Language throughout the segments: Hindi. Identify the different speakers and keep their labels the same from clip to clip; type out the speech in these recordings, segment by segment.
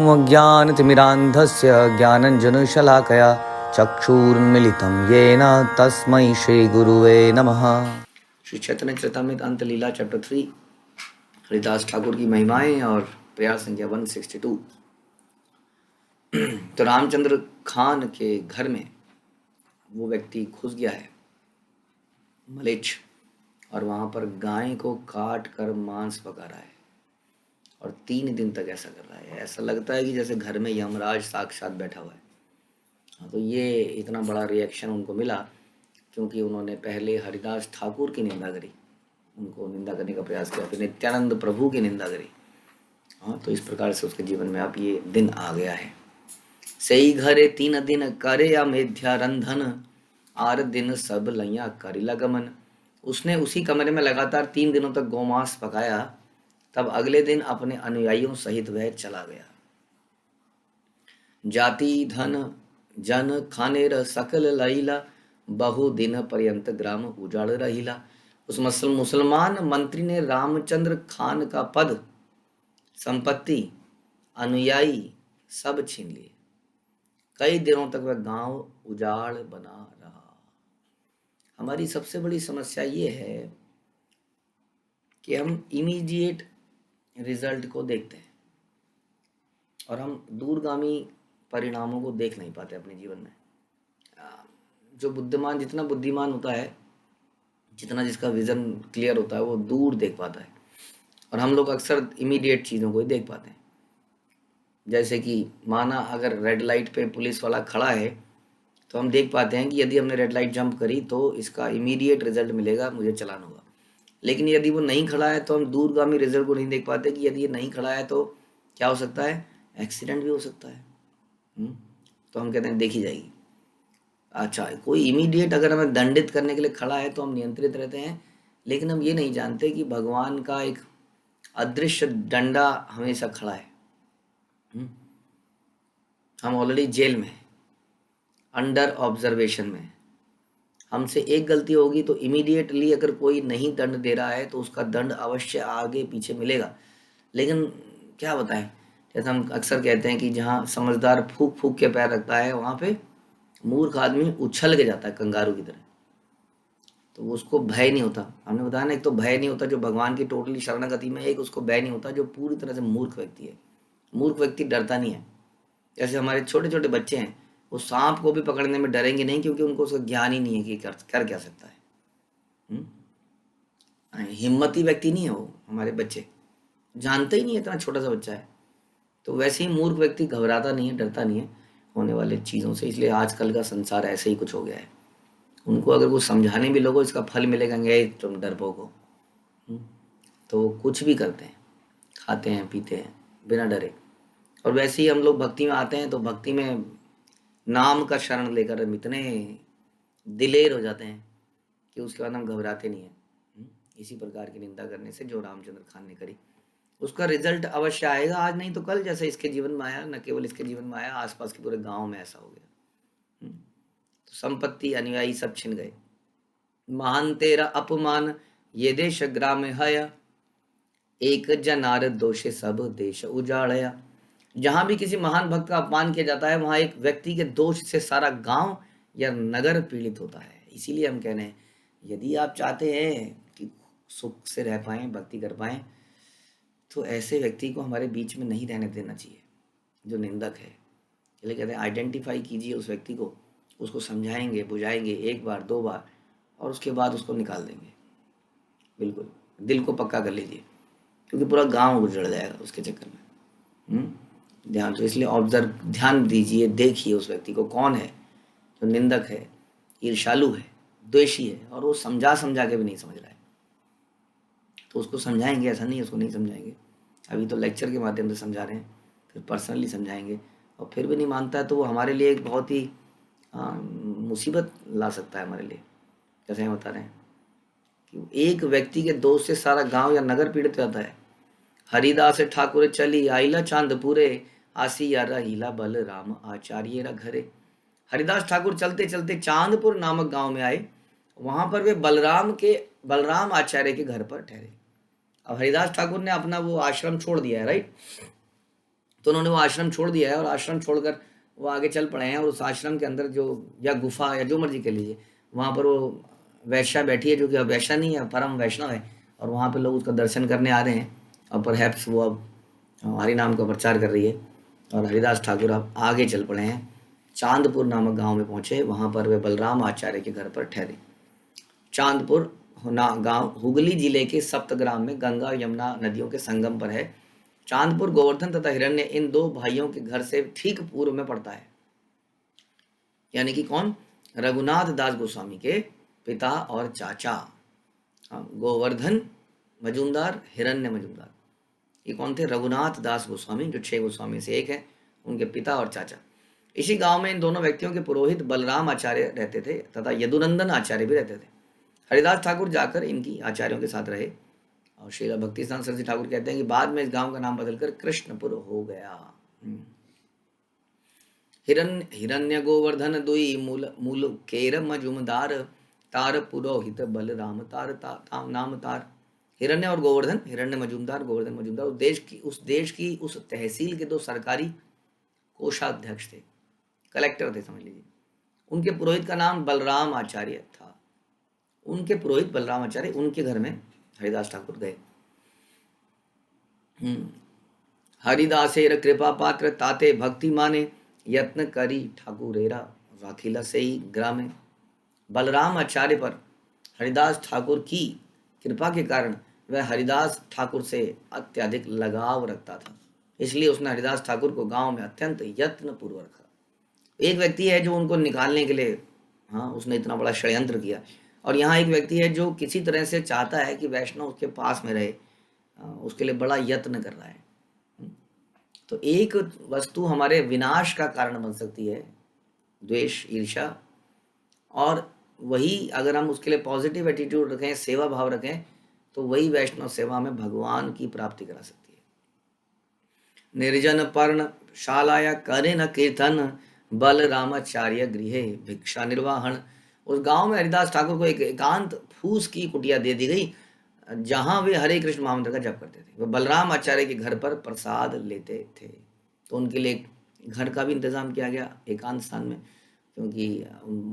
Speaker 1: अज्ञानतिमिरान्धस्य ज्ञानञ्जनशलाकया चक्षुरुन्मिलितं येन तस्मै श्रीगुरुवे नमः। श्री चैतन्य चरितामृत अंत लीला चैप्टर 3 हरिदास ठाकुर की महिमाएं और प्रयास संख्या 162। तो रामचंद्र खान के घर में वो व्यक्ति घुस गया है मलेच्छ, और वहाँ पर गाय को काट कर मांस पका रहा है और 3 दिन तक ऐसा कर रहा है। ऐसा लगता है कि जैसे घर में यमराज साक्षात बैठा हुआ है। हाँ, तो ये इतना बड़ा रिएक्शन उनको मिला क्योंकि उन्होंने पहले हरिदास ठाकुर की निंदा करी, उनको निंदा करने का प्रयास किया, फिर नित्यानंद प्रभु की निंदा करी। हाँ, तो इस प्रकार से उसके जीवन में अब ये दिन आ गया है। सही घरे 3 दिन करे या मेध्या रंधन, 8 दिन सब लैया करिला गमन। उसने उसी कमरे में लगातार 3 दिनों तक गोमांस पकाया, तब अगले दिन अपने अनुयायियों सहित वह चला गया। जाति धन जन खानेर सकल लैला, बहु दिन पर्यंत ग्राम उजाड़ रहिला। उस मुसलमान मंत्री ने रामचंद्र खान का पद, संपत्ति, अनुयायी सब छीन लिए। कई दिनों तक वह गांव उजाड़ बना रहा। हमारी सबसे बड़ी समस्या ये है कि हम इमीडिएट रिजल्ट को देखते हैं और हम दूरगामी परिणामों को देख नहीं पाते अपने जीवन में। जो बुद्धिमान, जितना बुद्धिमान होता है, जितना जिसका विजन क्लियर होता है, वो दूर देख पाता है, और हम लोग अक्सर इमीडिएट चीज़ों को ही देख पाते हैं। जैसे कि माना अगर रेड लाइट पे पुलिस वाला खड़ा है तो हम देख पाते हैं कि यदि हमने रेड लाइट जंप करी तो इसका इमीडिएट रिजल्ट मिलेगा, मुझे चलान होगा। लेकिन यदि वो नहीं खड़ा है तो हम दूरगामी रिजल्ट को नहीं देख पाते कि यदि ये नहीं खड़ा है तो क्या हो सकता है, एक्सीडेंट भी हो सकता है। तो हम कहते हैं देखी जाएगी। अच्छा, कोई इमीडिएट अगर हमें दंडित करने के लिए खड़ा है तो हम नियंत्रित रहते हैं, लेकिन हम ये नहीं जानते कि भगवान का एक अदृश्य डंडा हमेशा खड़ा है। हम ऑलरेडी जेल में, अंडर ऑब्जर्वेशन में। हमसे एक गलती होगी तो इमीडिएटली अगर कोई नहीं दंड दे रहा है तो उसका दंड अवश्य आगे पीछे मिलेगा। लेकिन क्या बताएं, जैसे हम अक्सर कहते हैं कि जहाँ समझदार फूक फूक के पैर रखता है वहाँ पे मूर्ख आदमी उछल के जाता है कंगारू की तरह। तो उसको भय नहीं होता। हमने बताया ना, एक तो भय नहीं होता जो भगवान की टोटली शरणागति में, एक उसको भय नहीं होता जो पूरी तरह से मूर्ख व्यक्ति है। मूर्ख व्यक्ति डरता नहीं है। जैसे हमारे छोटे छोटे बच्चे हैं, वो सांप को भी पकड़ने में डरेंगे नहीं क्योंकि उनको उसका ज्ञान ही नहीं है कि कर क्या सकता है। हिम्मती व्यक्ति नहीं है वो। हमारे बच्चे जानते ही नहीं है, इतना छोटा सा बच्चा है। तो वैसे ही मूर्ख व्यक्ति घबराता नहीं है, डरता नहीं है होने वाले चीज़ों से। इसलिए आजकल का संसार ऐसे ही कुछ हो गया है। उनको अगर वो समझाने भी लोगों इसका फल मिलेगा, तुम डरपोक हो, तो कुछ भी करते हैं, खाते हैं पीते हैं बिना डरे। और वैसे ही हम लोग भक्ति में आते हैं तो भक्ति में नाम का शरण लेकर हम इतने दिलेर हो जाते हैं कि उसके बाद हम घबराते नहीं हैं। इसी प्रकार की निंदा करने से जो रामचंद्र खान ने करी, उसका रिजल्ट अवश्य आएगा, आज नहीं तो कल। जैसे इसके जीवन में आया, न केवल इसके जीवन में आया, आसपास के पूरे गांव में ऐसा हो गया। तो संपत्ति, अनुयायी सब छिन गए। महान तेरा अपमान ये देश ग्राम है, एक जनार दोषे सब देश उजाड़या। जहां भी किसी महान भक्त का अपमान किया जाता है वहां एक व्यक्ति के दोष से सारा गांव या नगर पीड़ित होता है। इसीलिए हम कह रहे हैं, यदि आप चाहते हैं कि सुख से रह पाएं, भक्ति कर पाएं, तो ऐसे व्यक्ति को हमारे बीच में नहीं रहने देना चाहिए जो निंदक है। इसलिए कहते हैं आइडेंटिफाई कीजिए उस व्यक्ति को, उसको समझाएंगे, बुझाएंगे 1 बार 2 बार, और उसके बाद उसको निकाल देंगे। बिल्कुल दिल को पक्का कर लीजिए, क्योंकि पूरा गांव उजड़ जाएगा उसके चक्कर में। ध्यान से, इसलिए ऑब्जर्व, ध्यान दीजिए, देखिए उस व्यक्ति को, कौन है जो निंदक है, ईर्ष्यालु है, द्वेषी है, और वो समझा के भी नहीं समझ रहा है। तो उसको समझाएंगे, ऐसा नहीं उसको नहीं समझाएंगे। अभी तो लेक्चर के माध्यम से समझा रहे हैं, फिर पर्सनली समझाएंगे, और फिर भी नहीं मानता है तो वो हमारे लिए एक बहुत ही मुसीबत ला सकता है हमारे लिए। जैसे हम बता रहे हैं कि एक व्यक्ति के दोष से सारा गांव या नगर पीड़ित रहता है। हरिदास ठाकुर चली आइला चांदपुरे, आसिया रहीला बलराम आचार्य रा घरे। हरिदास ठाकुर चलते चलते चांदपुर नामक गांव में आए। वहां पर वे बलराम आचार्य के घर पर ठहरे। अब हरिदास ठाकुर ने अपना वो आश्रम छोड़ दिया है, राइट। तो उन्होंने वो आश्रम छोड़ दिया है और आश्रम छोड़कर वो आगे चल पड़े हैं। और उस आश्रम के अंदर जो या गुफा या जो मर्जी कह लीजिए, वहाँ पर वो वैश्या बैठी है, जो कि अब वैश्या नहीं है, परम वैष्णव है, और वहाँ पे लोग उसका दर्शन करने आ रहे हैं। और परहैप्स वो अब हरि नाम का प्रचार कर रही है। और हरिदास ठाकुर अब आगे चल पड़े हैं, चांदपुर नामक गांव में पहुंचे। वहाँ पर वे बलराम आचार्य के घर पर ठहरे। चांदपुर गांव हुगली जिले के सप्तग्राम में गंगा और यमुना नदियों के संगम पर है। चांदपुर गोवर्धन तथा हिरण्य इन दो भाइयों के घर से ठीक पूर्व में पड़ता है। यानी कि कौन? रघुनाथ दास गोस्वामी के पिता और चाचा। गोवर्धन मजूमदार, हिरण्य मजूमदार, ये कौन थे? रघुनाथ दास गोस्वामी, जो 6 गोस्वामी से एक है, उनके पिता और चाचा। इसी गांव में इन दोनों व्यक्तियों के पुरोहित बलराम आचार्य रहते थे तथा यदुनंदन आचार्य भी रहते थे। हरिदास ठाकुर जाकर इनकी आचार्यों के साथ रहे। और श्रील भक्तिसिद्धांत सरस्वती ठाकुर कहते हैं कि बाद में इस गांव का नाम बदलकर कृष्णपुर हो गया। हिरण्य गोवर्धन दुई मूल मूल केर मजुमदार, तार पुरोहित बलराम तार नाम तार। हिरण्य और गोवर्धन, हिरण्य मजूमदार, गोवर्धन मजूमदार, उस देश की उस तहसील के 2 सरकारी कोषाध्यक्ष थे, कलेक्टर थे समझ लीजिए। उनके पुरोहित का नाम बलराम आचार्य था। उनके पुरोहित बलराम आचार्य, उनके घर में हरिदास ठाकुर गए। हरिदासेर कृपा पात्र ताते भक्ति माने, यत्न करी ठाकुरेरा राखिला से ही ग्रामे। बलराम आचार्य पर हरिदास ठाकुर की कृपा के कारण वह हरिदास ठाकुर से अत्यधिक लगाव रखता था, इसलिए उसने हरिदास ठाकुर को गांव में अत्यंत यत्न पूर्वक रखा। एक व्यक्ति है जो उनको निकालने के लिए, हाँ, उसने इतना बड़ा षड्यंत्र किया। और यहाँ एक व्यक्ति है जो किसी तरह से चाहता है कि वैष्णव उसके पास में रहे, उसके लिए बड़ा यत्न कर रहा है। तो एक वस्तु हमारे विनाश का कारण बन सकती है, द्वेष, ईर्ष्या, और वही अगर हम उसके लिए पॉजिटिव एटीट्यूड रखें, सेवा भाव रखें, तो वही वैष्णव सेवा में भगवान की प्राप्ति करा सकती है। निर्जन पर्ण शालाया करे न कीर्तन, बल रामाचार्य गृहे भिक्षा निर्वाहन। उस गांव में हरिदास ठाकुर को एक एकांत फूस की कुटिया दे दी गई, जहां वे हरे कृष्ण महामंत्र का जप करते थे। वे बलराम आचार्य के घर पर प्रसाद लेते थे, तो उनके लिए घर का भी इंतजाम किया गया एकांत स्थान में, क्योंकि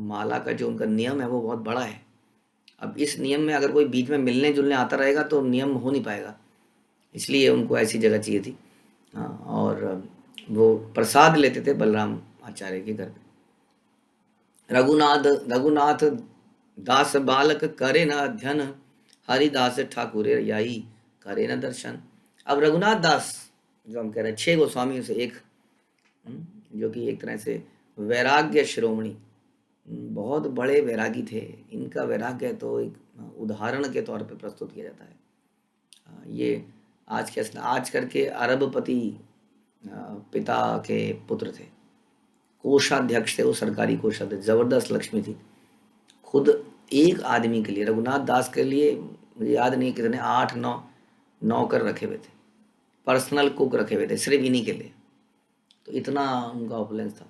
Speaker 1: माला का जो उनका नियम है वो बहुत बड़ा है। अब इस नियम में अगर कोई बीच में मिलने जुलने आता रहेगा तो नियम हो नहीं पाएगा, इसलिए उनको ऐसी जगह चाहिए थी। हाँ, और वो प्रसाद लेते थे बलराम आचार्य के घर पे। रघुनाथ दास बालक करे न अध्ययन, हरिदास ठाकुर याई करे न दर्शन। अब रघुनाथ दास जो हम कह रहे हैं 6 गोस्वामियों से एक, जो कि एक तरह से वैराग्य शिरोमणि, बहुत बड़े वैरागी थे। इनका वैराग्य तो एक उदाहरण के तौर पे प्रस्तुत किया जाता है। ये आज करके अरबपति पिता के पुत्र थे, कोषाध्यक्ष थे, वो सरकारी कोषाध्यक्ष, जबरदस्त लक्ष्मी थी। खुद एक आदमी के लिए, रघुनाथ दास के लिए मुझे याद नहीं कितने 8-9 नौकर रखे हुए थे, पर्सनल कुक रखे हुए थे सिर्फ इन्हीं के लिए। तो इतना उनका ऑपुलेंस था,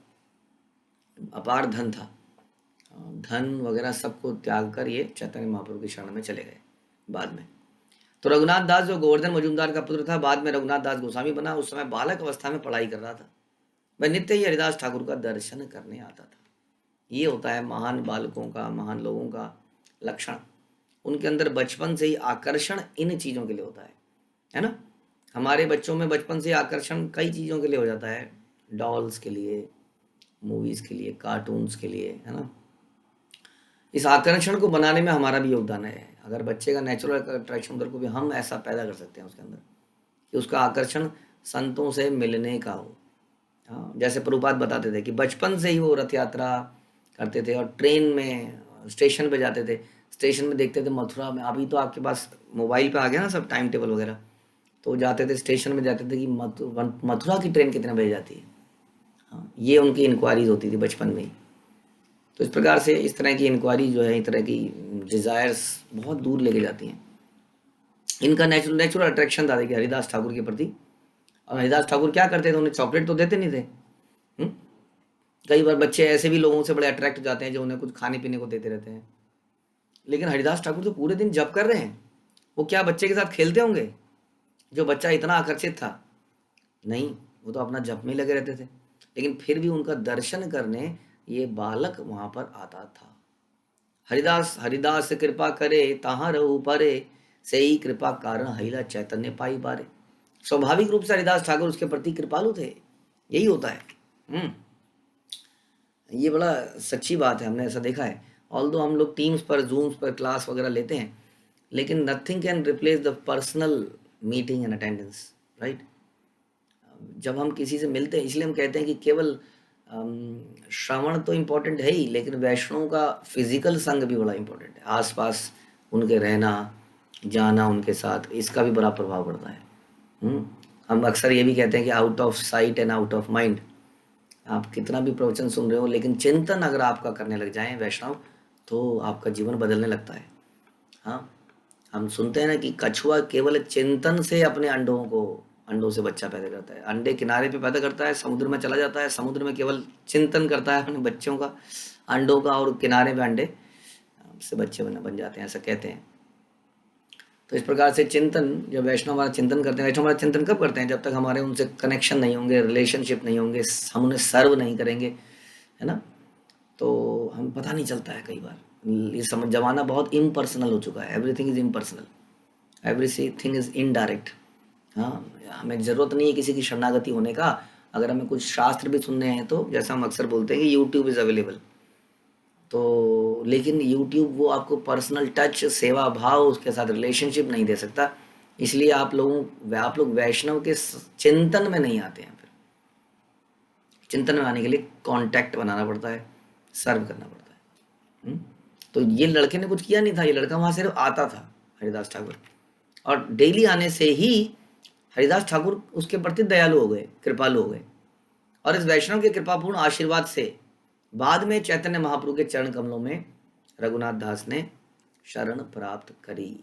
Speaker 1: अपार धन था। धन वगैरह सबको त्याग कर ये चैतन्य महाप्रभु की शरण में चले गए बाद में। तो रघुनाथ दास जो गोवर्धन मजूमदार का पुत्र था, बाद में रघुनाथ दास गोस्वामी बना। उस समय बालक अवस्था में पढ़ाई कर रहा था। वह नित्य ही हरिदास ठाकुर का दर्शन करने आता था। ये होता है महान बालकों का, महान लोगों का लक्षण। उनके अंदर बचपन से ही आकर्षण इन चीज़ों के लिए होता है ना। हमारे बच्चों में बचपन से आकर्षण कई चीज़ों के लिए हो जाता है, डॉल्स के लिए, मूवीज़ के लिए, कार्टून्स के लिए, है ना। इस आकर्षण को बनाने में हमारा भी योगदान है। अगर बच्चे का नेचुरल अट्रैक्शन उधर को भी हम ऐसा पैदा कर सकते हैं उसके अंदर कि उसका आकर्षण संतों से मिलने का हो। हाँ, जैसे प्रभुपाद बताते थे कि बचपन से ही वो रथ यात्रा करते थे और ट्रेन में स्टेशन पे जाते थे, स्टेशन में देखते थे मथुरा में। अभी तो आपके पास मोबाइल पे आ गया ना सब टाइम टेबल वगैरह, तो जाते थे स्टेशन में, जाते थे कि मथुरा की ट्रेन कितने बजे जाती है। हाँ, ये उनकी इंक्वायरीज होती थी बचपन में ही। तो इस प्रकार से इस तरह की इंक्वायरी जो है, इस तरह की डिज़ायर्स बहुत दूर लेके जाती हैं। इनका नेचुरल अट्रैक्शन था देखिए हरिदास ठाकुर के प्रति। और हरिदास ठाकुर क्या करते थे, उन्हें चॉकलेट तो देते नहीं थे। कई बार बच्चे ऐसे भी लोगों से बड़े अट्रैक्ट हो जाते हैं जो उन्हें कुछ खाने पीने को देते रहते हैं, लेकिन हरिदास ठाकुर तो पूरे दिन जप कर रहे हैं, वो क्या बच्चे के साथ खेलते होंगे जो बच्चा इतना आकर्षित था? नहीं, वो तो अपना जप में लगे रहते थे, लेकिन फिर भी उनका दर्शन करने ये बालक वहां पर आता था। हरिदास हरिदास कृपा करे ताहाँ रहु परे, से ही कृपा कारण हईला चैतन्य पाई बारे। स्वाभाविक रूप से हरिदास ठाकुर उसके प्रति कृपालु थे, यही होता है। ये बड़ा सच्ची बात है, हमने ऐसा देखा है। ऑल्दो हम लोग टीम्स पर, जूम्स पर क्लास वगैरह लेते हैं, लेकिन nothing can replace the personal meeting and attendance, right. जब हम किसी से मिलते हैं, इसलिए हम कहते हैं कि केवल श्रवण तो इम्पोर्टेंट है ही, लेकिन वैष्णव का फिजिकल संग भी बड़ा इम्पोर्टेंट है। आसपास उनके रहना, जाना उनके साथ, इसका भी बड़ा प्रभाव पड़ता है। हम अक्सर ये भी कहते हैं कि out of site and out of mind. आप कितना भी प्रवचन सुन रहे हो, लेकिन चिंतन अगर आपका करने लग जाए वैष्णव, तो आपका जीवन बदलने लगता है। हाँ, हम सुनते हैं ना कि कछुआ केवल चिंतन से अपने अंडों से बच्चा पैदा करता है। अंडे किनारे पे पैदा करता है, समुद्र में चला जाता है, समुद्र में केवल चिंतन करता है अपने बच्चों का, अंडों का, और किनारे पे अंडे से बच्चे बन जाते हैं, ऐसा कहते हैं। तो इस प्रकार से चिंतन, जब वैष्णव हमारा चिंतन करते हैं, वैष्णव हमारा चिंतन कब करते हैं? जब तक हमारे उनसे कनेक्शन नहीं होंगे, रिलेशनशिप नहीं होंगे, हम उन्हें सर्व नहीं करेंगे, है ना। तो हम पता नहीं चलता है कई बार। इस समय जमाना बहुत इम्पर्सनल हो चुका है, everything is impersonal, everything is indirect. हाँ, हमें ज़रूरत नहीं है किसी की शरणागति होने का। अगर हमें कुछ शास्त्र भी सुनने हैं तो जैसा हम अक्सर बोलते हैं कि यूट्यूब इज़ अवेलेबल, तो लेकिन यूट्यूब वो आपको पर्सनल टच, सेवा भाव, उसके साथ रिलेशनशिप नहीं दे सकता। इसलिए आप लोग वैष्णव के चिंतन में नहीं आते हैं। फिर चिंतन में आने के लिए कांटेक्ट बनाना पड़ता है, सर्व करना पड़ता है। तो ये लड़के ने कुछ किया नहीं था, ये लड़का वहाँ सिर्फ आता था, हरिदास ठाकुर, और डेली आने से ही हरिदास ठाकुर उसके प्रति दयालु हो गए, कृपालु हो गए। और इस वैष्णव के कृपापूर्ण आशीर्वाद से बाद में चैतन्य महाप्रभु के चरण कमलों में रघुनाथ दास ने शरण प्राप्त करी।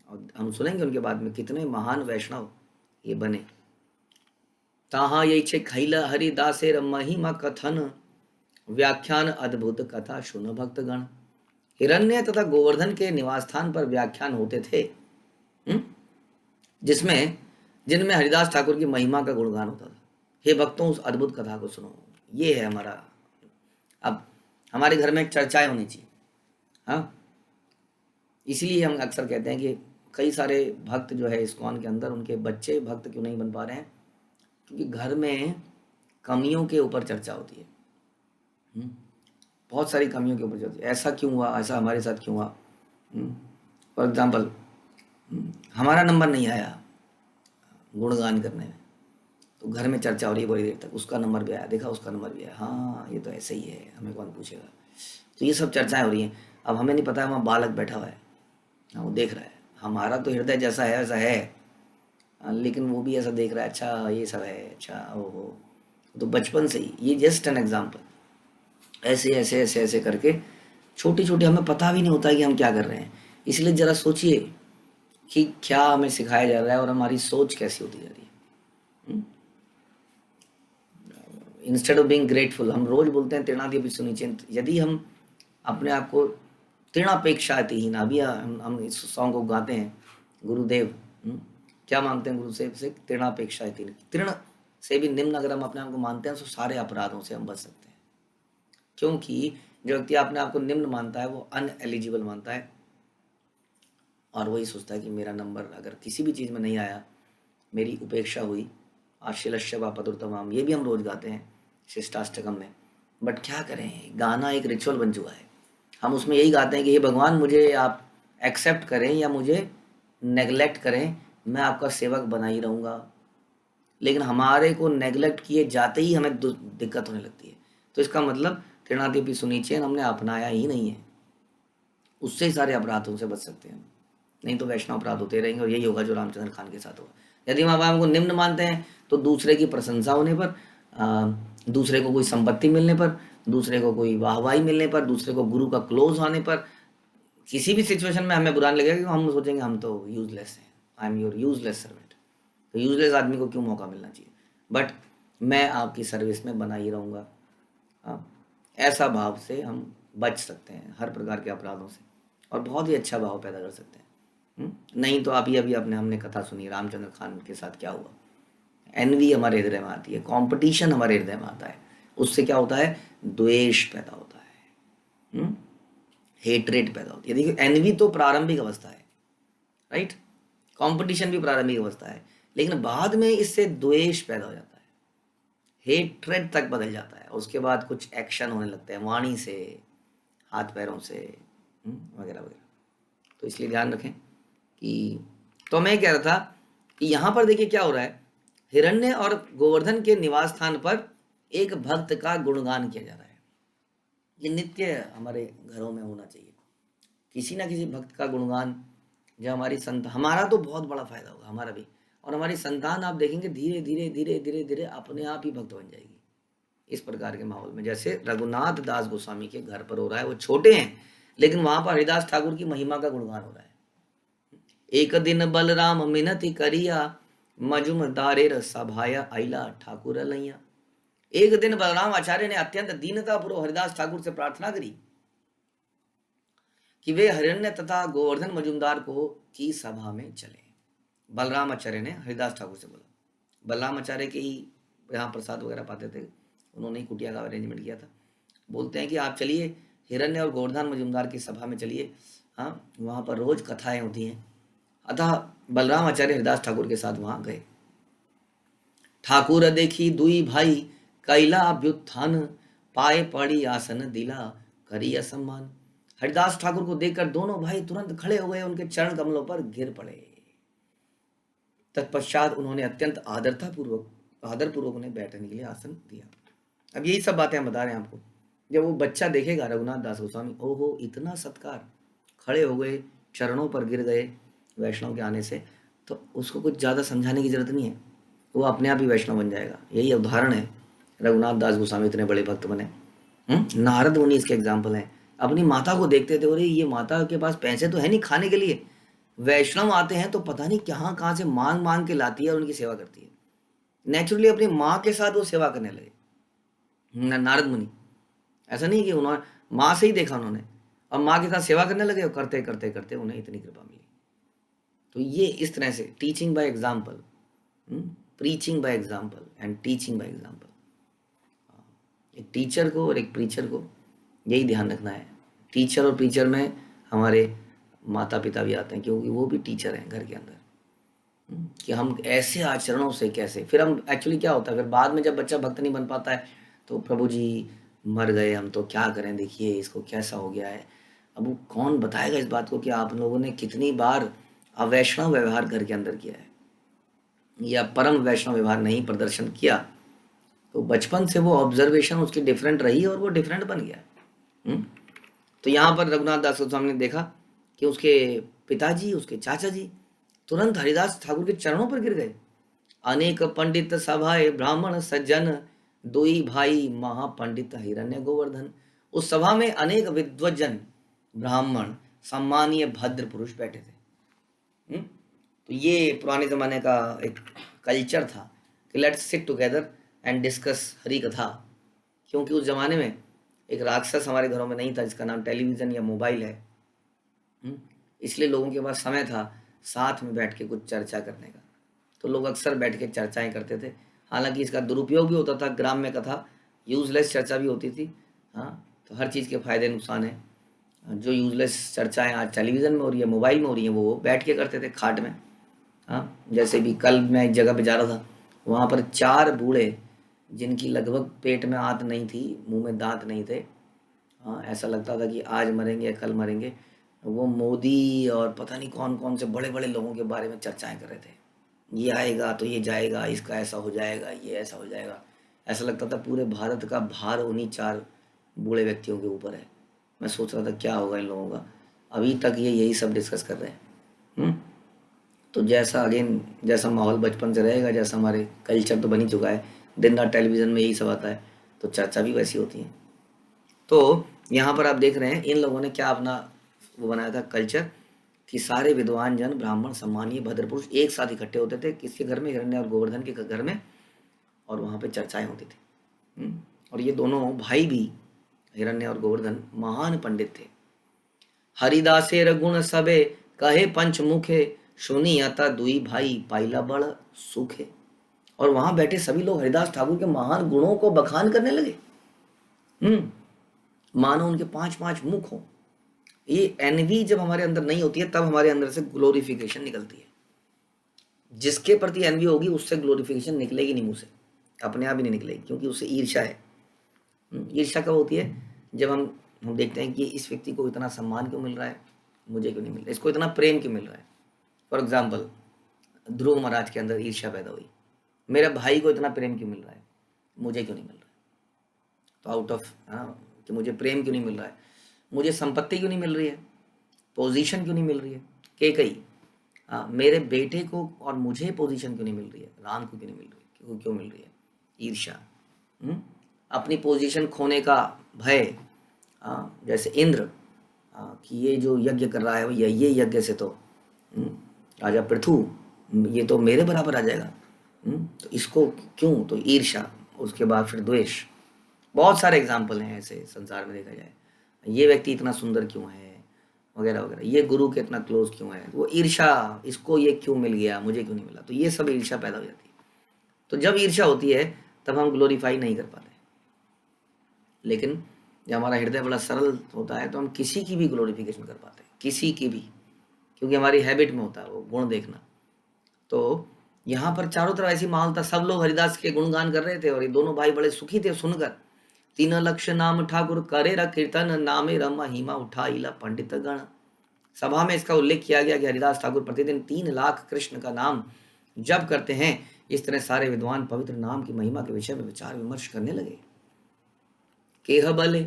Speaker 1: और हम सुनेंगे उनके बाद में कितने महान वैष्णव ये बने। ताहा ये छे खैला हरिदासेर महिमा कथन, व्याख्यान अद्भुत कथा सुन भक्तगण। हिरण्य तथा गोवर्धन के निवास स्थान पर व्याख्यान होते थे, जिनमें हरिदास ठाकुर की महिमा का गुणगान होता था। हे भक्तों, उस अद्भुत कथा को सुनो। ये है हमारा, अब हमारे घर में चर्चाएं होनी चाहिए। हाँ, इसलिए हम अक्सर कहते हैं कि कई सारे भक्त जो है इस्कॉन के अंदर, उनके बच्चे भक्त क्यों नहीं बन पा रहे हैं? क्योंकि घर में कमियों के ऊपर चर्चा होती है। बहुत सारी कमियों के ऊपर चर्चा, ऐसा क्यों हुआ, ऐसा हमारे साथ क्यों हुआ। फॉर एग्जाम्पल, हमारा नंबर नहीं आया गुणगान करने में, तो घर में चर्चा हो रही है बड़ी देर तक, उसका नंबर भी आया, देखा उसका नंबर भी आया, हाँ ये तो ऐसे ही है, हमें कौन पूछेगा। तो ये सब चर्चाएं हो रही हैं। अब हमें नहीं पता है वहाँ बालक बैठा हुआ है, हाँ वो देख रहा है, हमारा तो हृदय जैसा है वैसा है, लेकिन वो भी ऐसा देख रहा है, अच्छा ये सब है, अच्छा ओहो। तो बचपन से ही, ये जस्ट एन एग्जाम्पल, ऐसे ऐसे ऐसे ऐसे करके छोटी छोटी, हमें पता भी नहीं होता है कि हम क्या कर रहे हैं। इसलिए ज़रा सोचिए कि क्या हमें सिखाया जा रहा है और हमारी सोच कैसी होती जा रही है। इंस्टेड ऑफ बीइंग ग्रेटफुल, हम रोज बोलते हैं तृणादि सुनिचिंत। यदि हम अपने आप को तृणापेक्षातिहीन, अभी हम इस सॉन्ग को गाते हैं, गुरुदेव क्या मांगते हैं गुरुदेव से? तृणापेक्षातिहीन, तृण से भी निम्न अगर हम अपने आप को मानते हैं तो सारे अपराधों से हम बच सकते हैं। क्योंकि जो व्यक्ति अपने आप को निम्न मानता है वो अनएलिजिबल मानता है, और वही सोचता है कि मेरा नंबर अगर किसी भी चीज़ में नहीं आया, मेरी उपेक्षा हुई, आशीलश्य व पदुर्तमाम, ये भी हम रोज गाते हैं शिष्टाष्टकम में। बट क्या करें, गाना एक रिचुअल बन चुका है। हम उसमें यही गाते हैं कि हे भगवान, मुझे आप एक्सेप्ट करें या मुझे नेगलेक्ट करें, मैं आपका सेवक बना ही रहूँगा। लेकिन हमारे को नेगलेक्ट किए जाते ही हमें दिक्कत होने लगती है। तो इसका मतलब तृणादि सुनिचेन हमने अपनाया ही नहीं है, उससे ही सारे अपराधों से बच सकते हैं। नहीं तो वैष्णव अपराध होते रहेंगे, और यही होगा जो रामचंद्र खान के साथ होगा। यदि माँ बाप को निम्न मानते हैं तो दूसरे की प्रशंसा होने पर, दूसरे को कोई संपत्ति मिलने पर, दूसरे को कोई वाहवाही मिलने पर, दूसरे को गुरु का क्लोज होने पर, किसी भी सिचुएशन में हमें बुरा नहीं लगेगा, क्योंकि हम सोचेंगे हम तो यूजलेस हैं, I am your useless servant. तो यूजलेस आदमी को क्यों मौका मिलना चाहिए? बट मैं आपकी सर्विस में बना ही रहूँगा। ऐसा भाव से हम बच सकते हैं हर प्रकार के अपराधों से, और बहुत ही अच्छा भाव पैदा कर सकते हैं। नहीं तो आप ही अभी हमने कथा सुनी रामचंद्र खान के साथ क्या हुआ। एनवी हमारे हृदय में आती है, कंपटीशन हमारे हृदय में आता है, उससे क्या होता है, द्वेष पैदा होता है, हेट्रेट पैदा होती है। देखिए एनवी तो प्रारंभिक अवस्था है, राइट, कंपटीशन भी प्रारंभिक अवस्था है, लेकिन बाद में इससे द्वेष पैदा हो जाता है, हेट्रेट तक बदल जाता है, उसके बाद कुछ एक्शन होने लगते हैं वाणी से, हाथ पैरों से, वगैरह वगैरह। तो इसलिए ध्यान रखें कि, तो मैं कह रहा था कि यहाँ पर देखिए क्या हो रहा है, हिरण्य और गोवर्धन के निवास स्थान पर एक भक्त का गुणगान किया जा रहा है। ये नित्य हमारे घरों में होना चाहिए, किसी ना किसी भक्त का गुणगान। जो हमारी संतान, हमारा तो बहुत बड़ा फायदा होगा, हमारा भी, और हमारी संतान आप देखेंगे धीरे धीरे धीरे धीरे धीरे अपने आप ही भक्त बन जाएगी इस प्रकार के माहौल में, जैसे रघुनाथ दास गोस्वामी के घर पर हो रहा है। वो छोटे हैं लेकिन वहां पर हरिदास ठाकुर की महिमा का गुणगान हो रहा है। एक दिन बलराम मिनति करिया, मजुमदारेर सभाया आइला ठाकुर लैया। एक दिन बलराम आचार्य ने अत्यंत दीनता पूर्वक हरिदास ठाकुर से प्रार्थना करी कि वे हिरण्य तथा गोवर्धन मजुमदार को की सभा में चले। बलराम आचार्य ने हरिदास ठाकुर से बोला, बलराम आचार्य के ही यहाँ प्रसाद वगैरह पाते थे, उन्होंने ही कुटिया का अरेंजमेंट किया था। बोलते हैं कि आप चलिए हिरण्य और गोवर्धन मजुमदार की सभा में चलिए, हाँ वहाँ पर रोज कथाएं होती हैं। अतः बलराम आचार्य हरिदास ठाकुर के साथ वहां गए। ठाकुर देखी दुई भाई कैला अभ्युत्थान, पाए पड़ी आसन दिला करिया सम्मान। हरिदास ठाकुर को देखकर दोनों भाई तुरंत खड़े हो गए, उनके चरण कमलों पर गिर पड़े। तत्पश्चात उन्होंने अत्यंत आदरपूर्वक उन्हें बैठने के लिए आसन दिया। अब यही सब बातें हम बता रहे हैं आपको। जब वो बच्चा देखेगा रघुनाथ दास गोस्वामी, ओहो इतना सत्कार, खड़े हो गए, चरणों पर गिर गए वैष्णव के आने से, तो उसको कुछ ज़्यादा समझाने की जरूरत नहीं है, वो अपने आप ही वैष्णव बन जाएगा। यही उदाहरण है, रघुनाथ दास गोस्वामी इतने बड़े भक्त बने। नारद मुनि इसके एग्जाम्पल हैं। अपनी माता को देखते थे, अरे ये माता के पास पैसे तो है नहीं खाने के लिए, वैष्णव आते हैं तो पता नहीं कहाँ से मांग मांग के लाती है और उनकी सेवा करती है। नेचुरली अपनी माँ के साथ वो सेवा करने लगे नारद मुनि। ऐसा नहीं कि उन्होंने माँ से ही देखा उन्होंने, और माँ के साथ सेवा करने लगे, और करते करते करते उन्हें इतनी कृपा मिली। तो ये इस तरह से teaching by example, preaching by example and teaching by example. एक टीचर को और एक प्रीचर को यही ध्यान रखना है। टीचर और प्रीचर में हमारे माता पिता भी आते हैं, क्योंकि वो भी टीचर हैं घर के अंदर, कि हम ऐसे आचरणों से कैसे, फिर हम एक्चुअली क्या होता है, फिर बाद में जब बच्चा भक्त नहीं बन पाता है तो प्रभु जी मर गए, हम तो क्या करें, देखिए इसको कैसा हो गया है। अब वो कौन बताएगा इस बात को कि आप लोगों ने कितनी बार अवैष्णव व्यवहार घर के अंदर किया है, या परम वैष्णव व्यवहार नहीं प्रदर्शन किया। तो बचपन से वो ऑब्जर्वेशन उसकी डिफरेंट रही और वो डिफरेंट बन गया। तो यहाँ पर रघुनाथ दास गोस्वामी ने देखा कि उसके पिताजी, उसके चाचा जी तुरंत हरिदास ठाकुर के चरणों पर गिर गए। अनेक पंडित सभाए ब्राह्मण सज्जन, दुई भाई महापंडित हिरण्य गोवर्धन। उस सभा में अनेक विद्वजन ब्राह्मण सम्मानीय भद्र पुरुष बैठे थे। तो ये पुराने जमाने का एक कल्चर था कि let's sit together and discuss Hari katha, क्योंकि उस जमाने में एक राक्षस हमारे घरों में नहीं था जिसका नाम टेलीविज़न या मोबाइल है। इसलिए लोगों के पास समय था साथ में बैठ के कुछ चर्चा करने का, तो लोग अक्सर बैठ के चर्चाएं करते थे। हालांकि इसका दुरुपयोग भी होता था, ग्राम्य कथा यूजलेस चर्चा भी होती थी। हाँ, तो हर चीज़ के फायदे नुकसान हैं। जो यूजलेस चर्चाएं आज टेलीविज़न में हो रही है, मोबाइल में हो रही हैं, वो बैठ के करते थे खाट में। हाँ, जैसे भी कल मैं एक जगह पे जा रहा था, वहाँ पर 4 बूढ़े जिनकी लगभग पेट में आंत नहीं थी, मुंह में दांत नहीं थे, हाँ ऐसा लगता था कि आज मरेंगे या कल मरेंगे, वो मोदी और पता नहीं कौन कौन से बड़े बड़े लोगों के बारे में चर्चाएं कर रहे थे। ये आएगा तो ये जाएगा, इसका ऐसा हो जाएगा, ये ऐसा हो जाएगा। ऐसा लगता था पूरे भारत का भार उन्हीं 4 बूढ़े व्यक्तियों के ऊपर है। मैं सोच रहा था क्या होगा इन लोगों का, अभी तक ये यही सब डिस्कस कर रहे हैं। तो जैसा माहौल बचपन से रहेगा, जैसा हमारे कल्चर तो बन ही चुका है, दिन रात टेलीविज़न में यही सब आता है, तो चर्चा भी वैसी होती है। तो यहाँ पर आप देख रहे हैं इन लोगों ने क्या अपना वो बनाया था कल्चर, कि सारे विद्वान जन ब्राह्मण सम्मानीय भद्र पुरुष एक साथ इकट्ठे होते थे किसके घर में, हिरण्य और गोवर्धन के घर में, और वहाँ पे चर्चाएं होती थी। और ये दोनों भाई भी, हिरण्य और गोवर्धन, महान पंडित थे। हरिदासेर गुण सबे कहे पंचमुखे, सुनी अता दुई भाई पाइला बड़ सुखे। और वहां बैठे सभी लोग हरिदास ठाकुर के महान गुणों को बखान करने लगे। मानो उनके 5-5 मुख हो। ये एनवी जब हमारे अंदर नहीं होती है तब हमारे अंदर से ग्लोरिफिकेशन निकलती है। जिसके प्रति एनवी होगी उससे ग्लोरिफिकेशन निकलेगी नहीं, मुंह से अपने आप ही नहीं निकलेगी, क्योंकि उससे ईर्ष्या है। ईर्ष्या कब होती है? जब हम देखते हैं कि इस व्यक्ति को इतना सम्मान क्यों मिल रहा है, मुझे क्यों नहीं मिल रहा, इसको इतना प्रेम क्यों मिल रहा है। फॉर एग्जाम्पल, ध्रुव महाराज के अंदर ईर्ष्या पैदा हुई, मेरे भाई को इतना प्रेम क्यों मिल रहा है, मुझे क्यों नहीं मिल रहा है। तो आउट ऑफ कि मुझे प्रेम क्यों नहीं मिल रहा है, मुझे संपत्ति क्यों नहीं मिल रही है, पोजीशन क्यों नहीं मिल रही है, कई मेरे बेटे को और मुझे पोजीशन क्यों नहीं मिल रही है, राम को क्यों नहीं मिल रही है, क्यों मिल रही है, ईर्ष्या। अपनी पोजीशन खोने का भय, जैसे इंद्र कि ये जो यज्ञ कर रहा है ये यज्ञ से तो राजा पृथु ये तो मेरे बराबर आ जाएगा, तो इसको क्यों, तो ईर्ष्या। उसके बाद फिर द्वेष। बहुत सारे एग्जाम्पल हैं ऐसे संसार में, देखा जाए ये व्यक्ति इतना सुंदर क्यों है वगैरह वगैरह, ये गुरु के इतना क्लोज क्यों है, वो ईर्ष्या, इसको ये क्यों मिल गया मुझे क्यों नहीं मिला, तो ये सब ईर्ष्या पैदा हो जाती है। तो जब ईर्ष्या होती है तब हम ग्लोरीफाई नहीं कर पाते। लेकिन जब हमारा हृदय बड़ा सरल होता है तो हम किसी की भी ग्लोरिफिकेशन कर पाते हैं, किसी की भी, क्योंकि हमारी हैबिट में होता है वो गुण देखना। तो यहाँ पर चारों तरफ ऐसी माहौल था, सब लोग हरिदास के गुणगान कर रहे थे और ये दोनों भाई बड़े सुखी थे सुनकर। 3 लक्ष नाम ठाकुर करे र कीर्तन, नामे रमा हिमा उठाइला पंडित गण। सभा में इसका उल्लेख किया गया कि हरिदास ठाकुर प्रतिदिन 3 लाख कृष्ण का नाम जप करते हैं। इस तरह सारे विद्वान पवित्र नाम की महिमा के विषय में विचार विमर्श करने लगे। केह बले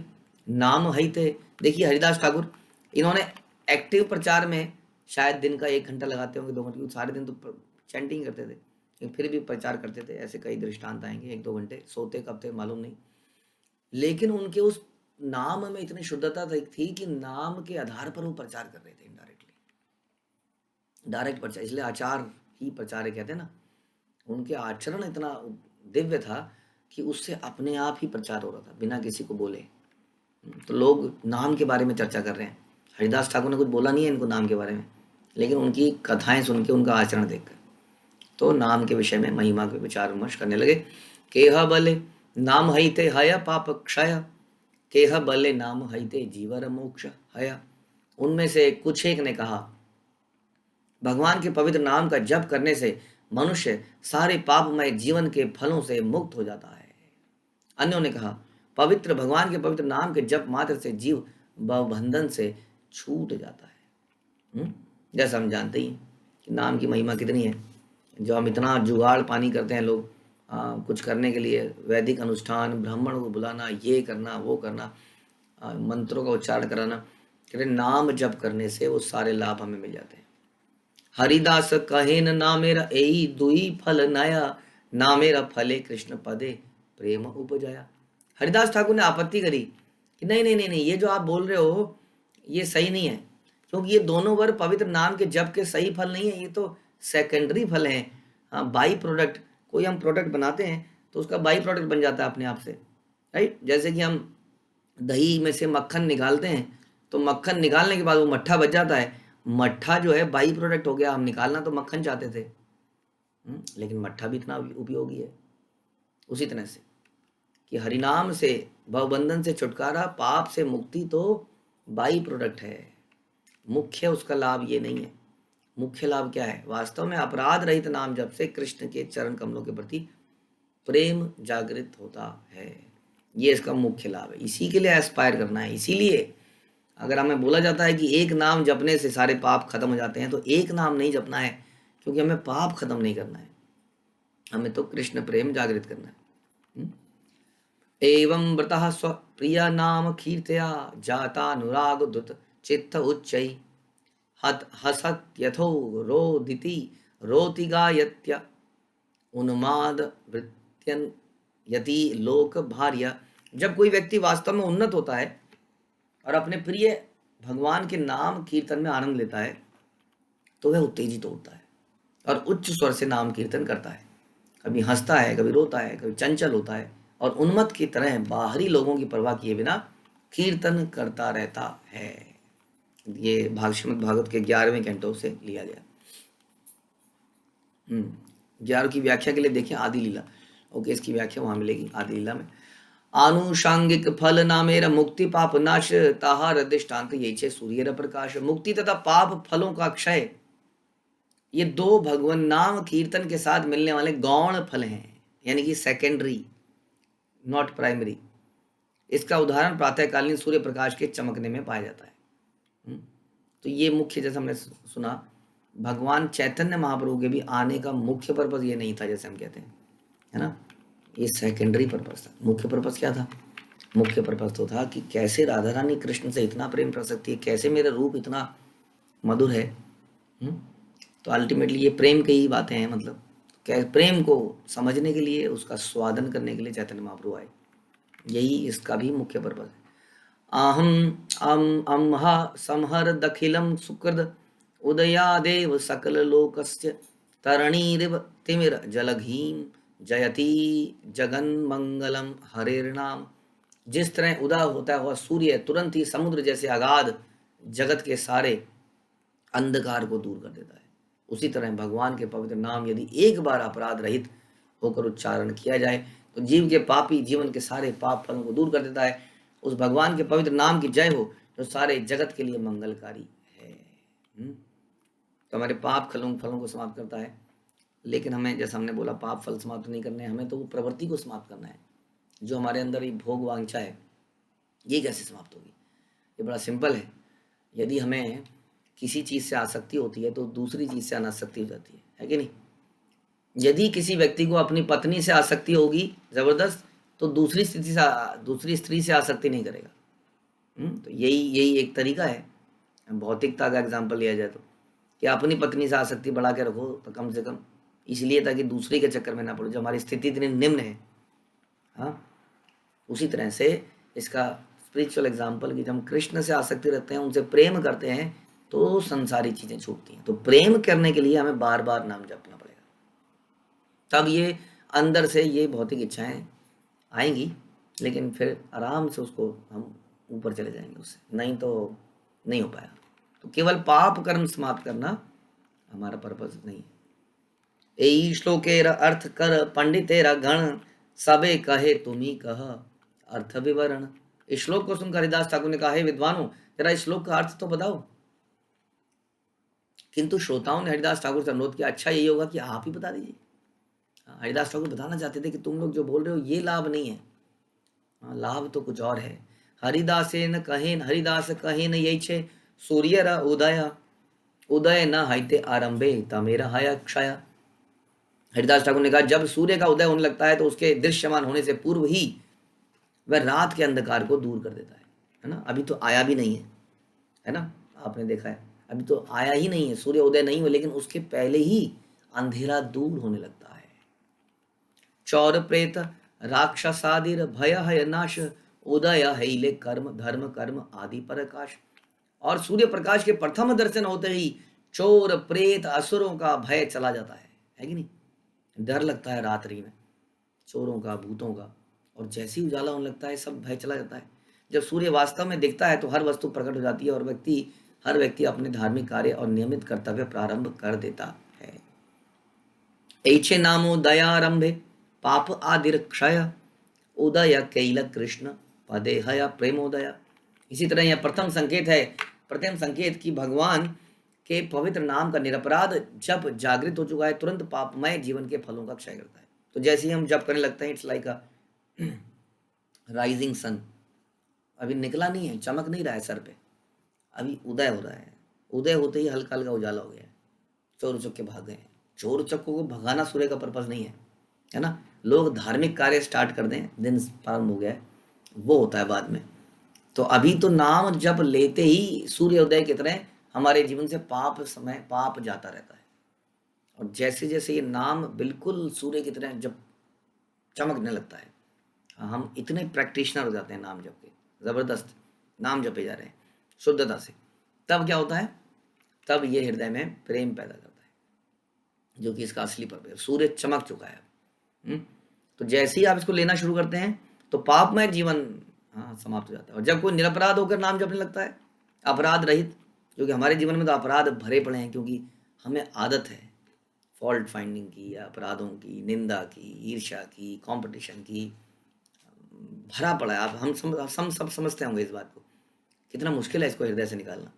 Speaker 1: नाम हईते। देखिए हरिदास ठाकुर, इन्होंने एक्टिव प्रचार में शायद दिन का 1 घंटा लगाते होंगे, 2 घंटे, सारे दिन तो चैंटिंग करते थे, लेकिन फिर भी प्रचार करते थे। ऐसे कई दृष्टांत आएंगे, 1-2 घंटे सोते कब थे मालूम नहीं, लेकिन उनके उस नाम में इतनी शुद्धता थी कि नाम के आधार पर वो प्रचार कर रहे थे, इनडायरेक्टली, डायरेक्ट प्रचार। इसलिए आचार ही प्रचार कहते हैं ना। उनके आचरण इतना दिव्य था कि उससे अपने आप ही प्रचार हो रहा था बिना किसी को बोले। तो लोग नाम के बारे में चर्चा कर रहे हैं, हरिदास ठाकुर ने कुछ बोला नहीं है इनको नाम के बारे में, लेकिन उनकी कथाएं सुन के, उनका आचरण देखकर तो नाम के विषय में महिमा के विचार विमर्श करने लगे। केह बले नाम हईते हय पाप क्षय, केह बले नाम हईते जीवर मोक्ष हय। उनमें से कुछ एक ने कहा, भगवान के पवित्र नाम का जप करने से मनुष्य सारे पापमय जीवन के फलों से मुक्त हो जाता है। अन्यों ने कहा, पवित्र भगवान के पवित्र नाम के जप मात्र से जीव बंधन से छूट जाता है। जैसा हम जानते ही कि नाम की महिमा कितनी है। जो हम इतना जुगाड़ पानी करते हैं लोग कुछ करने के लिए, वैदिक अनुष्ठान, ब्राह्मण को बुलाना, ये करना वो करना, मंत्रों का उच्चारण कराना, कहते नाम जप करने से वो सारे लाभ हमें मिल जाते हैं। हरिदास कहेन ना मेरा एई दुई फल नया, ना मेरा फले कृष्ण पदे प्रेम उपजया। हरिदास ठाकुर ने आपत्ति करी कि नहीं नहीं नहीं नहीं, ये जो आप बोल रहे हो ये सही नहीं है, क्योंकि ये दोनों वर पवित्र नाम के जप के सही फल नहीं है, ये तो सेकेंडरी फल हैं। हाँ, बाई प्रोडक्ट, कोई हम प्रोडक्ट बनाते हैं तो उसका बाई प्रोडक्ट बन जाता है अपने आप से, राइट। जैसे कि हम दही में से मक्खन निकालते हैं तो मक्खन निकालने के बाद वो मट्ठा बच जाता है, मट्ठा जो है बाई प्रोडक्ट हो गया। हम निकालना तो मक्खन चाहते थे, लेकिन मट्ठा भी इतना उपयोगी है। उसी तरह से कि हरिनाम से भवबंधन से छुटकारा, पाप से मुक्ति तो बाई प्रोडक्ट है, मुख्य उसका लाभ ये नहीं है। मुख्य लाभ क्या है? वास्तव में अपराध रहित नाम जप से कृष्ण के चरण कमलों के प्रति प्रेम जागृत होता है, ये इसका मुख्य लाभ है। इसी के लिए एस्पायर करना है। इसीलिए अगर हमें बोला जाता है कि एक नाम जपने से सारे पाप खत्म हो जाते हैं, तो एक नाम नहीं जपना है, क्योंकि हमें पाप खत्म नहीं करना है, हमें तो कृष्ण प्रेम जागृत करना है। एवं व्रतः स्वप्रिय नाम कीर्तया जातानुराग दुत चित्त उच्चै हसत यथो रोदिति रोति गायत्य उन्माद वृत्यन यति लोक भार्य। जब कोई व्यक्ति वास्तव में उन्नत होता है और अपने प्रिय भगवान के नाम कीर्तन में आनंद लेता है तो वह उत्तेजित होता है और उच्च स्वर से नाम कीर्तन करता है। कभी हंसता है, कभी रोता है, कभी चंचल होता है और उन्मत्त की तरह बाहरी लोगों की परवाह किए बिना कीर्तन करता रहता है। ये श्रीमद् भागवत के 11वें कैंटो से लिया गया। ग्यारह की व्याख्या के लिए देखें आदि लीला। ओके, इसकी व्याख्या वहां मिलेगी आदि लीला में। आनुषांगिक फल नामेर मुक्ति पाप नाश ताहार दृष्टांत यही छे सूर्य प्रकाश। मुक्ति तथा पाप फलों का क्षय, ये दो भगवान नाम कीर्तन के साथ मिलने वाले गौण फल हैं, यानी कि सेकेंडरी, नॉट प्राइमरी। इसका उदाहरण प्रातःकालीन सूर्य प्रकाश के चमकने में पाया जाता है। तो ये मुख्य, जैसे हमने सुना, भगवान चैतन्य महाप्रभु के भी आने का मुख्य पर्पस ये नहीं था, जैसे हम कहते हैं, है ना, ये सेकेंडरी पर्पस था। मुख्य पर्पस क्या था? मुख्य पर्पस तो था कि कैसे राधा रानी कृष्ण से इतना प्रेम कर सकती है, कैसे मेरा रूप इतना मधुर है। तो अल्टीमेटली ये प्रेम की ही बातें हैं, मतलब क्या, प्रेम को समझने के लिए, उसका स्वादन करने के लिए चैतन्य महाप्रभु आए। यही इसका भी मुख्य पर्पस है। अहम अम अम्हा संहर दखिलम सुकृद उदयादेव सकल लोकस्य तरणीरिव तिमिर जलघीम जयति जगन मंगलम हरेर्नाम। जिस तरह उदय होता हुआ सूर्य तुरंत ही समुद्र जैसे अगाध जगत के सारे अंधकार को दूर कर देता है, उसी तरह भगवान के पवित्र नाम यदि एक बार अपराध रहित होकर उच्चारण किया जाए तो जीव के पापी जीवन के सारे पाप फलों को दूर कर देता है। उस भगवान के पवित्र नाम की जय हो जो सारे जगत के लिए मंगलकारी है। तो हमारे पाप फलों को समाप्त करता है। लेकिन हमें, जैसा हमने बोला, पाप फल समाप्त नहीं करने, हमें तो वो प्रवृत्ति को समाप्त करना है। जो हमारे अंदर ये भोग वांछा है, ये कैसे समाप्त होगी? ये बड़ा सिंपल है। यदि हमें किसी चीज़ से आसक्ति होती है तो दूसरी चीज़ से अनासक्ति हो जाती है कि नहीं? यदि किसी व्यक्ति को अपनी पत्नी से आसक्ति होगी जबरदस्त, तो दूसरी स्त्री से आसक्ति नहीं करेगा। तो यही एक तरीका है। भौतिकता का एग्जाम्पल लिया जाए तो, कि अपनी पत्नी से आसक्ति बढ़ा के रखो तो कम से कम इसलिए, ताकि दूसरे के चक्कर में ना पड़ो, जब हमारी स्थिति इतनी निम्न है। हाँ, उसी तरह से इसका स्पिरिचुअल एग्जाम्पल कि जब हम कृष्ण से आसक्ति रखते हैं, उनसे प्रेम करते हैं, तो संसारी चीज़ें छूटती हैं। तो प्रेम करने के लिए हमें बार बार नाम जपना पड़ेगा, तब ये अंदर से ये भौतिक इच्छाएं आएंगी, लेकिन फिर आराम से उसको हम ऊपर चले जाएंगे उससे, नहीं तो नहीं हो पाएगा। तो केवल पाप कर्म समाप्त करना हमारा पर्पस नहीं है। यही श्लोकेर अर्थ कर पंडितेरा गण सबे कहे तुम्ही कह अर्थ विवरण। इस श्लोक को सुनकर हरिदास ठाकुर ने कहा, हे विद्वानों, जरा इस श्लोक का अर्थ तो बताओ। किंतु श्रोताओं ने हरिदास ठाकुर से अनुरोध किया, अच्छा यही होगा कि आप ही बता दीजिए। हरिदास ठाकुर बताना चाहते थे कि तुम लोग जो बोल रहे हो ये लाभ नहीं है, लाभ तो कुछ और है। हरिदासेन कहेन, हरिदास कहेन यही छे सूर्य र उदय, उदय न हाइते आरंभे तमेरा हया क्षय। हरिदास ठाकुर ने कहा, जब सूर्य का उदय होने लगता है तो उसके दृश्यमान होने से पूर्व ही वह रात के अंधकार को दूर कर देता है ना। अभी तो आया भी नहीं है ना, आपने देखा है, अभी तो आया ही नहीं है, सूर्य उदय नहीं हुआ, लेकिन उसके पहले ही अंधेरा दूर होने लगता है। चौर प्रेत राक्षसादिर भय है नाश, उदय हैले कर्म धर्म कर्म आदि प्रकाश। और सूर्य प्रकाश के प्रथम दर्शन होते ही चोर प्रेत असुरों का भय चला जाता है कि नहीं? डर लगता है रात्रि में चोरों का, भूतों का, और जैसे ही उजाला होने लगता है सब भय चला जाता है। जब सूर्य वास्तव में दिखता है तो हर वस्तु प्रकट हो जाती है और हर व्यक्ति अपने धार्मिक कार्य और नियमित कर्तव्य प्रारंभ कर देता है। ऐछे नामो दयारंभे पाप आदिर क्षय, उदय कैल कृष्ण पदे हया प्रेमोदय। इसी तरह यह प्रथम संकेत कि भगवान के पवित्र नाम का निरपराध जब जागृत हो चुका है, तुरंत पापमय जीवन के फलों का क्षय करता है। तो जैसे ही हम जप करने लगते हैं, it's like a rising sun, अभी निकला नहीं है, चमक नहीं रहा है सर पे, अभी उदय हो रहा है। उदय होते ही हल्का हल्का उजाला हो गया है, चोर उचक्के भाग गए हैं। चोर उचक्कों को भगाना सूर्य का पर्पस नहीं है ना। लोग धार्मिक कार्य स्टार्ट कर दें, दिन प्रारंभ हो गया है, वो होता है बाद में। तो अभी तो नाम जब लेते ही सूर्योदय की तरह हमारे जीवन से पाप जाता रहता है। और जैसे जैसे ये नाम बिल्कुल सूर्य की तरह जब चमकने लगता है, हम इतने प्रैक्टिशनर हो जाते हैं नाम जप के, जबरदस्त नाम जपे जा रहे हैं शुद्धता से, तब क्या होता है? तब ये हृदय में प्रेम पैदा करता है, जो कि इसका असली पर्पस। सूर्य चमक चुका है। तो जैसे ही आप इसको लेना शुरू करते हैं तो पापमय जीवन समाप्त हो जाता है। और जब कोई निरपराध होकर नाम जपने लगता है, अपराध रहित, क्योंकि हमारे जीवन में तो अपराध भरे पड़े हैं, क्योंकि हमें आदत है, फॉल्ट फाइंडिंग की, अपराधों की, निंदा की, ईर्ष्या की, कंपटीशन की भरा पड़ा है। आप हम सब समझते होंगे इस बात को, कितना मुश्किल है इसको हृदय से निकालना।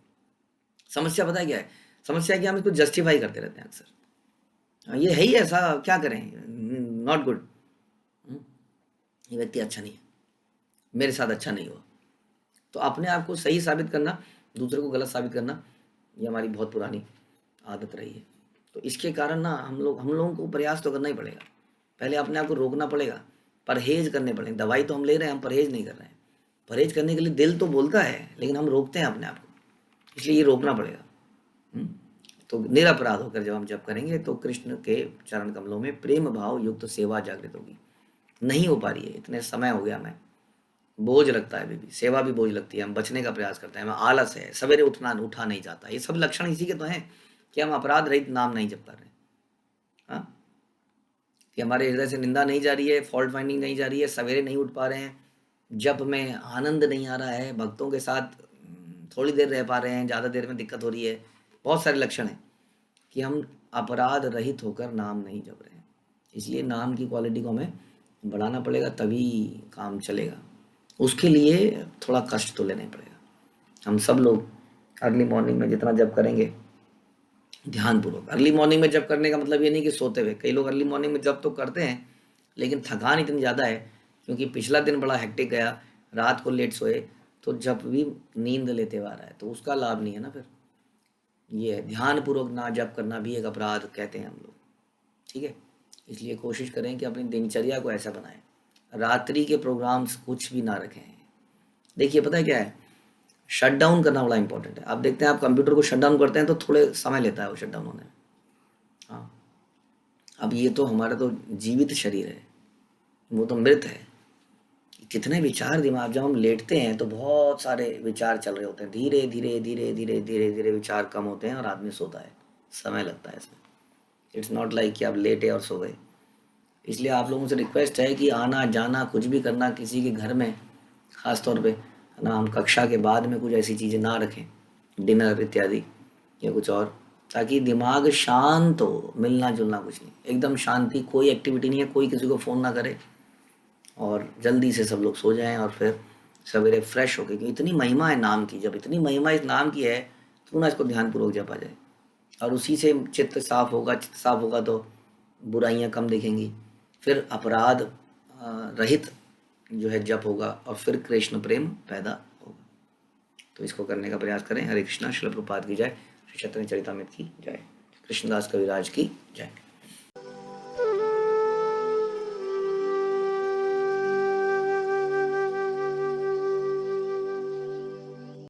Speaker 1: समस्या पता है क्या है? समस्या है कि हम इसको जस्टिफाई करते रहते हैं अक्सर। ये है ही ऐसा, क्या करें, नॉट गुड, ये व्यक्ति अच्छा नहीं है, मेरे साथ अच्छा नहीं हुआ। तो अपने आप को सही साबित करना, दूसरे को गलत साबित करना, ये हमारी बहुत पुरानी आदत रही है। तो इसके कारण ना हम लोगों को प्रयास तो करना ही पड़ेगा। पहले अपने आप को रोकना पड़ेगा, परहेज करने पड़ेंगे। दवाई तो हम ले रहे हैं, हम परहेज नहीं कर रहे हैं। परहेज करने के लिए दिल तो बोलता है, लेकिन हम रोकते हैं अपने आप को, इसलिए ये रोकना पड़ेगा। हम्म? तो निरपराध होकर जब हम जप करेंगे तो कृष्ण के चरण कमलों में प्रेम भाव युक्त सेवा जागृत होगी। नहीं हो पा रही है, इतने समय हो गया, मैं बोझ लगता है, अभी भी सेवा भी बोझ लगती है, हम बचने का प्रयास करते हैं, मैं आलस है, सवेरे उठा नहीं जाता, ये सब लक्षण इसी के तो हैं कि हम अपराध रहित नाम नहीं जप कर रहे हैं। हाँ, कि हमारे हृदय से निंदा नहीं जा रही है, फॉल्ट फाइंडिंग नहीं जा रही है, सवेरे नहीं उठ पा रहे हैं, जप में आनंद नहीं आ रहा है, भक्तों के साथ थोड़ी देर रह पा रहे हैं, ज़्यादा देर में दिक्कत हो रही है। बहुत सारे लक्षण हैं कि हम अपराध रहित होकर नाम नहीं जप रहे हैं। इसलिए नाम की क्वालिटी को हमें बढ़ाना पड़ेगा, तभी काम चलेगा। उसके लिए थोड़ा कष्ट तो लेना ही पड़ेगा। हम सब लोग अर्ली मॉर्निंग में जितना जप करेंगे ध्यानपूर्वक, अर्ली मॉर्निंग में जप करने का मतलब ये नहीं कि सोते हुए, कई लोग अर्ली मॉर्निंग में जप तो करते हैं लेकिन थकान इतनी ज़्यादा है क्योंकि पिछला दिन बड़ा हेक्टिक गया, रात को लेट सोए, तो जप भी नींद लेते हुए आ रहा है, तो उसका लाभ नहीं है ना फिर। ये है, ध्यानपूर्वक ना जप करना भी एक अपराध कहते हैं हम लोग, ठीक है। इसलिए कोशिश करें कि अपनी दिनचर्या को ऐसा बनाएं, रात्रि के प्रोग्राम्स कुछ भी ना रखें। देखिए पता है क्या है, शट डाउन करना बड़ा इंपॉर्टेंट है। आप देखते हैं, आप कंप्यूटर को शट डाउन करते हैं तो थोड़े समय लेता है वो शट डाउन होने में। हाँ, अब ये तो हमारा तो जीवित शरीर है, वो तो मृत है। कितने विचार दिमाग, जब हम लेटते हैं तो बहुत सारे विचार चल रहे होते हैं, धीरे धीरे धीरे धीरे धीरे धीरे विचार कम होते हैं और आदमी सोता है, समय लगता है इसमें। इट्स नॉट लाइक कि आप लेटे और सो गए। इसलिए आप लोगों से रिक्वेस्ट है कि आना जाना कुछ भी करना किसी के घर में, ख़ास तौर पे है ना, हम कक्षा के बाद में कुछ ऐसी चीज़ें ना रखें, डिनर इत्यादि या कुछ और, ताकि दिमाग शांत हो, मिलना जुलना कुछ नहीं, एकदम शांति, कोई एक्टिविटी नहीं है, कोई किसी को फ़ोन ना करे और जल्दी से सब लोग सो जाएं और फिर सवेरे फ्रेश होके, क्योंकि इतनी महिमा है नाम की, जब इतनी महिमा इस नाम की है तो ना इसको ध्यानपूर्वक जपा जाए और उसी से चित्त साफ होगा। चित्त साफ होगा तो बुराइयां कम दिखेंगी, फिर अपराध रहित जो है जप होगा और फिर कृष्ण प्रेम पैदा होगा। तो इसको करने का प्रयास करें। हरे कृष्णा। श्रील प्रभुपाद की जय। श्री चैतन्य चरितामृत की जय। कृष्णदास कविराज की जय।